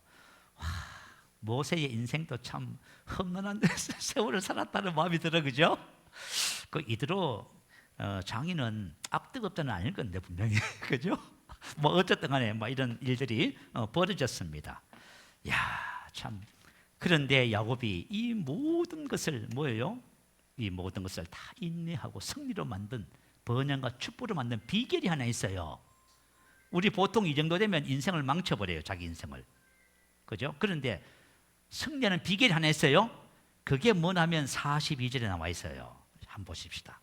모세의 인생도 참 험난한 세월을 살았다는 마음이 들어, 그죠? 그 이대로 장인은 악덕업자는 아닐 건데 분명히 그죠? 뭐 어쨌든 간에 이런 일들이 벌어졌습니다. 야, 참. 그런데 야곱이 이 모든 것을 뭐예요? 이 모든 것을 다 인내하고 승리로 만든, 번영과 축복으로 만든 비결이 하나 있어요. 우리 보통 이 정도 되면 인생을 망쳐버려요. 자기 인생을. 그죠? 그런데 승리하는 비결이 하나 있어요. 그게 뭐냐면 42절에 나와 있어요. 한번 보십시다.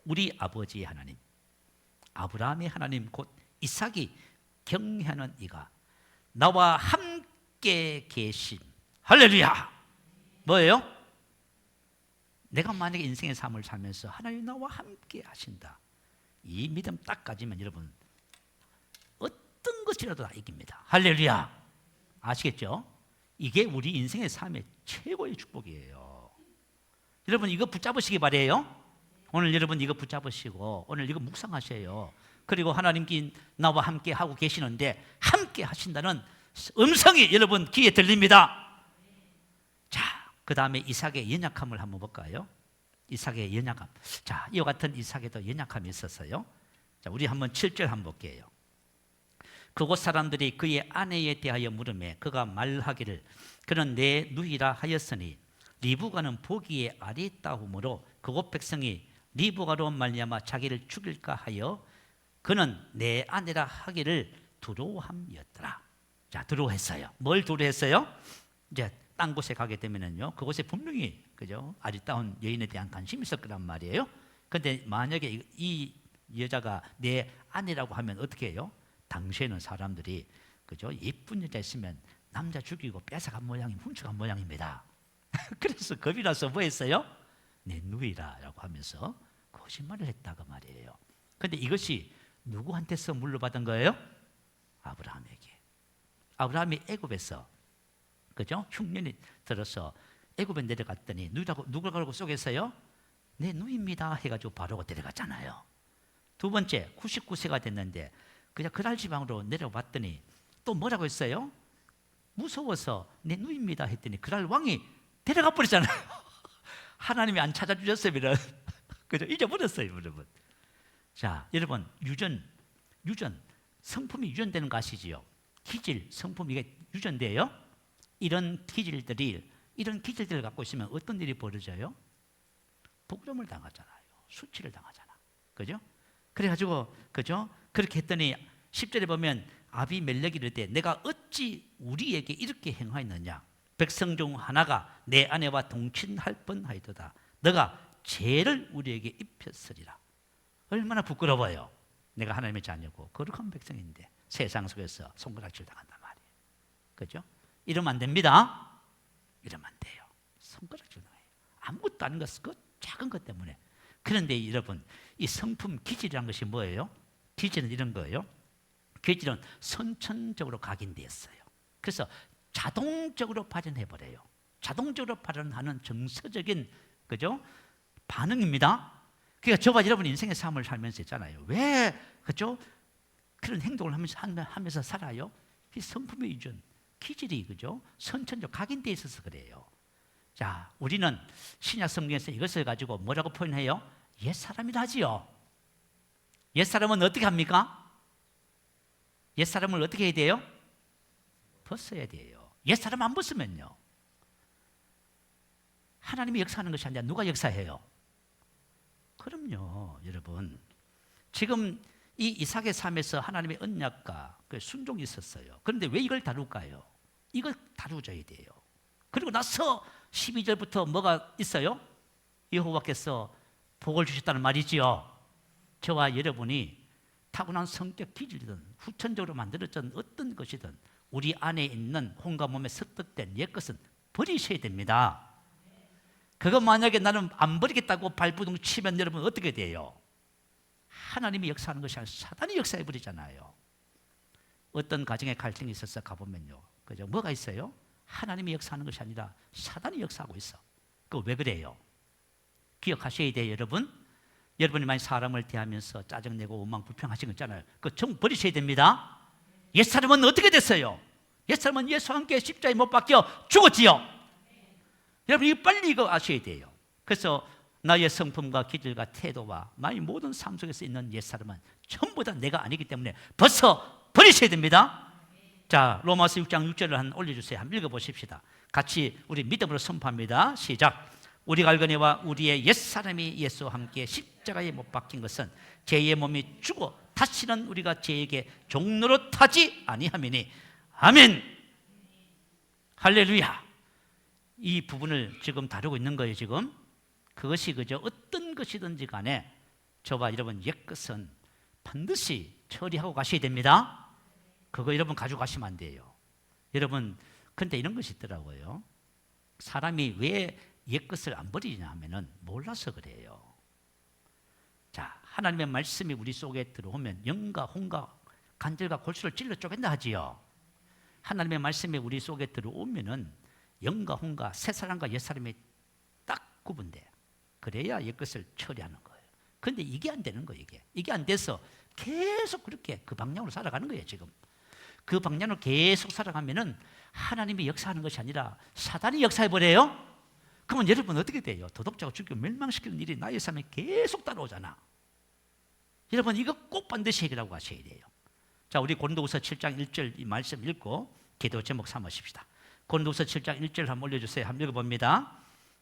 우리 아버지의 하나님, 아브라함의 하나님 곧 이삭이 경외하는 이가 나와 함께 계신. 할렐루야. 뭐예요? 내가 만약에 인생의 삶을 살면서 하나님 나와 함께 하신다, 이 믿음 딱 가지면 여러분 어떤 것이라도 다 이깁니다. 할렐루야. 아시겠죠? 이게 우리 인생의 삶의 최고의 축복이에요. 여러분 이거 붙잡으시기 바래요. 오늘 여러분 이거 붙잡으시고 오늘 이거 묵상하셔요. 그리고 하나님께 나와 함께 하고 계시는데 함께 하신다는 음성이 여러분 귀에 들립니다. 자, 그 다음에 이삭의 연약함을 한번 볼까요? 이삭의 연약함. 자, 이와 같은 이삭에도 연약함이 있었어요. 자, 우리 한번 7절 한번 볼게요. 그곳 사람들이 그의 아내에 대하여 물으매 그가 말하기를 그는 내 누이라 하였으니 리브가는 보기에 아리따움으로 그곳 백성이 리브가로 말미암아 자기를 죽일까 하여 그는 내 아내라 하기를 두려워함이었더라. 자, 두려워했어요. 뭘 두려워했어요? 이제 딴 곳에 가게 되면은요, 그곳에 분명히 그죠, 아리따운 여인에 대한 관심이 있을 거란 말이에요. 그런데 만약에 이 여자가 내 아내라고 하면 어떻게 해요? 당시에는 사람들이 그죠, 예쁜 여자 있으면 남자 죽이고 뺏어간 모양이, 훔쳐간 모양입니다. 그래서 겁이 나서 뭐 했어요? 내 누이라고 하면서 거짓말을 했다고 말이에요. 그런데 이것이 누구한테서 물려받은 거예요? 아브라함에게. 아브라함이 애굽에서 그죠? 흉년이 들어서 애굽에 내려갔더니 누구라고 속였어요? 내 누이입니다 해가지고 바로 데려갔잖아요. 두 번째 99세가 됐는데 그냥 그날 지방으로 내려봤더니 또 뭐라고 했어요? 무서워서 내 누이입니다 했더니 그날 왕이 데려가 버렸잖아요. 하나님이 안 찾아주셨으면 그죠? 잊어버렸어요, 여러분. 자, 여러분 유전 성품이 유전되는 거 아시지요? 기질, 성품이 이게 유전돼요. 이런 기질들을 갖고 있으면 어떤 일이 벌어져요? 복종을 당하잖아요. 수치를 당하잖아. 그죠? 그래가지고 그죠? 그렇게 했더니 10절에 보면 아비멜렉이 이르되 내가 어찌 우리에게 이렇게 행하였느냐? 백성 중 하나가 내 아내와 동친할 뻔하였도다. 너가 죄를 우리에게 입혔으리라. 얼마나 부끄러워요. 내가 하나님의 자녀고 거룩한 백성인데 세상 속에서 손가락질 당한단 말이에요. 그죠? 이러면 안 됩니다. 이러면 안 돼요. 손가락질 당해요. 아무것도 아닌 것, 그 작은 것 때문에. 그런데 여러분, 이 성품 기질이라는 것이 뭐예요? 기질은 이런 거예요. 기질은 선천적으로 각인되었어요. 그래서 자동적으로 발현해버려요. 자동적으로 발현하는 정서적인 그죠? 반응입니다. 그러니까 저와 여러분 인생의 삶을 살면서 있잖아요. 왜 그죠? 그런 행동을 하면서 살아요? 이 성품의 유전, 기질이 그죠? 선천적 각인되어 있어서 그래요. 자, 우리는 신약 성경에서 이것을 가지고 뭐라고 표현해요? 옛사람이라 하지요. 옛사람은 어떻게 합니까? 옛사람을 어떻게 해야 돼요? 벗어야 돼요. 옛사람 안 벗으면요, 하나님이 역사하는 것이 아니라 누가 역사해요? 그럼요, 여러분. 지금 이 이삭의 삶에서 하나님의 언약과 그 순종이 있었어요. 그런데 왜 이걸 다룰까요? 이걸 다루어야 돼요. 그리고 나서 12절부터 뭐가 있어요? 여호와께서 복을 주셨다는 말이지요. 저와 여러분이 타고난 성격 기질이든 후천적으로 만들어진 어떤 것이든 우리 안에 있는 혼과 몸에 습득된 옛것은 버리셔야 됩니다. 그거 만약에 나는 안 버리겠다고 발부둥 치면 여러분 어떻게 돼요? 하나님이 역사하는 것이 아니라 사단이 역사해 버리잖아요. 어떤 가정에 갈등이 있어서 가보면요, 그죠? 뭐가 있어요? 하나님이 역사하는 것이 아니라 사단이 역사하고 있어. 그거 왜 그래요? 기억하셔야 돼요, 여러분. 여러분이 만약 사람을 대하면서 짜증내고 원망 불평하신 거 있잖아요. 그거 전부 버리셔야 됩니다. 옛사람은 어떻게 됐어요? 옛사람은 예수와 함께 십자가에 못 박혀 죽었지요. 여러분 이거 빨리 이거 아셔야 돼요. 그래서 나의 성품과 기질과 태도와 나의 모든 삶 속에서 있는 옛사람은 전부 다 내가 아니기 때문에 벌써 버리셔야 됩니다. 자, 로마서 6장 6절을 한 올려주세요. 한번 읽어보십시다. 같이 우리 믿음으로 선포합니다. 시작. 우리가 알거니와 우리의 옛사람이 예수와 함께 십자가에 못 박힌 것은 죄의 몸이 죽어 다시는 우리가 죄에게 종노릇하지 아니함이니. 아멘. 할렐루야. 이 부분을 지금 다루고 있는 거예요. 지금 그것이 그저 어떤 것이든지 간에 저와 여러분 옛것은 반드시 처리하고 가셔야 됩니다. 그거 여러분 가지고 가시면 안 돼요. 여러분, 근데 이런 것이 있더라고요. 사람이 왜 옛것을 안 버리냐 하면은 몰라서 그래요. 자, 하나님의 말씀이 우리 속에 들어오면 영과 혼과 간절과 골수를 찔러 쪼갠다 하지요. 하나님의 말씀이 우리 속에 들어오면은 영과 혼과 새사람과 옛사람이 딱 구분돼. 그래야 옛것을 처리하는 거예요. 그런데 이게 안 되는 거예요. 이게 안 돼서 계속 그렇게 그 방향으로 살아가는 거예요. 지금 그 방향으로 계속 살아가면은 하나님이 역사하는 것이 아니라 사단이 역사해버려요. 그러면 여러분 어떻게 돼요? 도덕자가 죽이고 멸망시키는 일이 나의 삶에 계속 따라오잖아. 여러분 이거 꼭 반드시 해결하고 가셔야 돼요. 자, 우리 고린도후서 7장 1절 이 말씀 읽고 기도 제목 삼으십시다. 고린도후서 7장 1절 한번 올려주세요. 한번 읽어봅니다.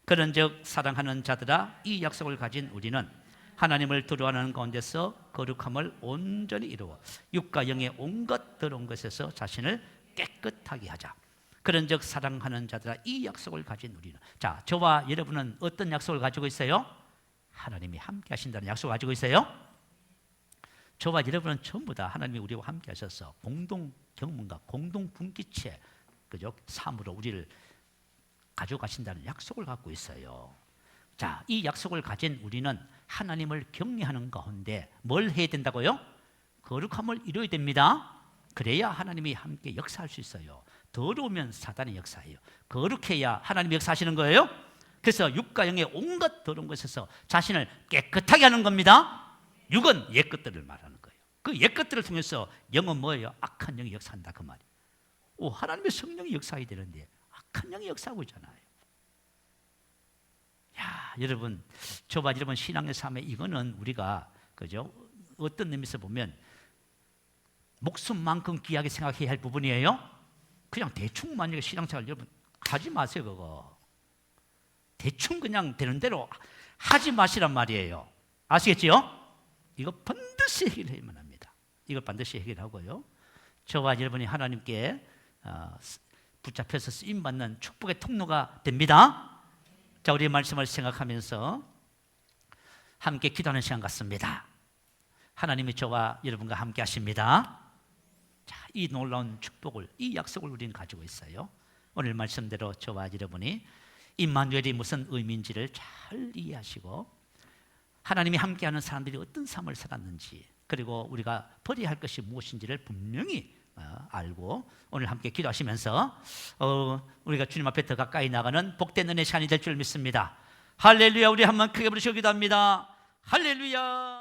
그런즉 사랑하는 자들아, 이 약속을 가진 우리는 하나님을 두려워하는 가운데서 거룩함을 온전히 이루어 육과 영의 온갖 더러운 것에서 자신을 깨끗하게 하자. 그런즉 사랑하는 자들아, 이 약속을 가진 우리는. 자, 저와 여러분은 어떤 약속을 가지고 있어요? 하나님이 함께 하신다는 약속을 가지고 있어요. 저와 여러분은 전부 다 하나님이 우리와 함께 하셔서 공동 경문과 공동 분기체 그죠? 삶으로 우리를 가져가신다는 약속을 갖고 있어요. 자, 이 약속을 가진 우리는 하나님을 경외하는 가운데 뭘 해야 된다고요? 거룩함을 이루어야 됩니다. 그래야 하나님이 함께 역사할 수 있어요. 더러우면 사단이 역사해요. 거룩해야 하나님이 역사하시는 거예요. 그래서 육과 영의 온갖 더러운 것에서 자신을 깨끗하게 하는 겁니다. 육은 옛 것들을 말하는 거예요. 그 옛 것들을 통해서 영은 뭐예요? 악한 영이 역사한다 그 말이에요. 하나님의 성령이 역사해야 되는데 악한 영이 역사하고 있잖아요. 야, 여러분, 저와 여러분 신앙의 삶에 이거는 우리가 그죠? 어떤 의미에서 보면 목숨만큼 귀하게 생각해야 할 부분이에요. 그냥 대충 만약에 신앙생활 여러분 하지 마세요. 그거 대충 그냥 되는 대로 하지 마시란 말이에요. 아시겠지요? 이거 반드시 해결해야만 합니다. 이걸 반드시 해결하고요. 저와 여러분이 하나님께 붙잡혀서 쓰임받는 축복의 통로가 됩니다. 자, 우리의 말씀을 생각하면서 함께 기도하는 시간 같습니다. 하나님이 저와 여러분과 함께 하십니다. 자, 이 놀라운 축복을, 이 약속을 우리는 가지고 있어요. 오늘 말씀대로 저와 여러분이 임마누엘이 무슨 의미인지를 잘 이해하시고 하나님이 함께하는 사람들이 어떤 삶을 살았는지, 그리고 우리가 버려야 할 것이 무엇인지를 분명히 알고 오늘 함께 기도하시면서 우리가 주님 앞에 더 가까이 나가는 복된 은혜 시간이 될 줄 믿습니다. 할렐루야. 우리 한번 크게 부르시고 기도합니다. 할렐루야.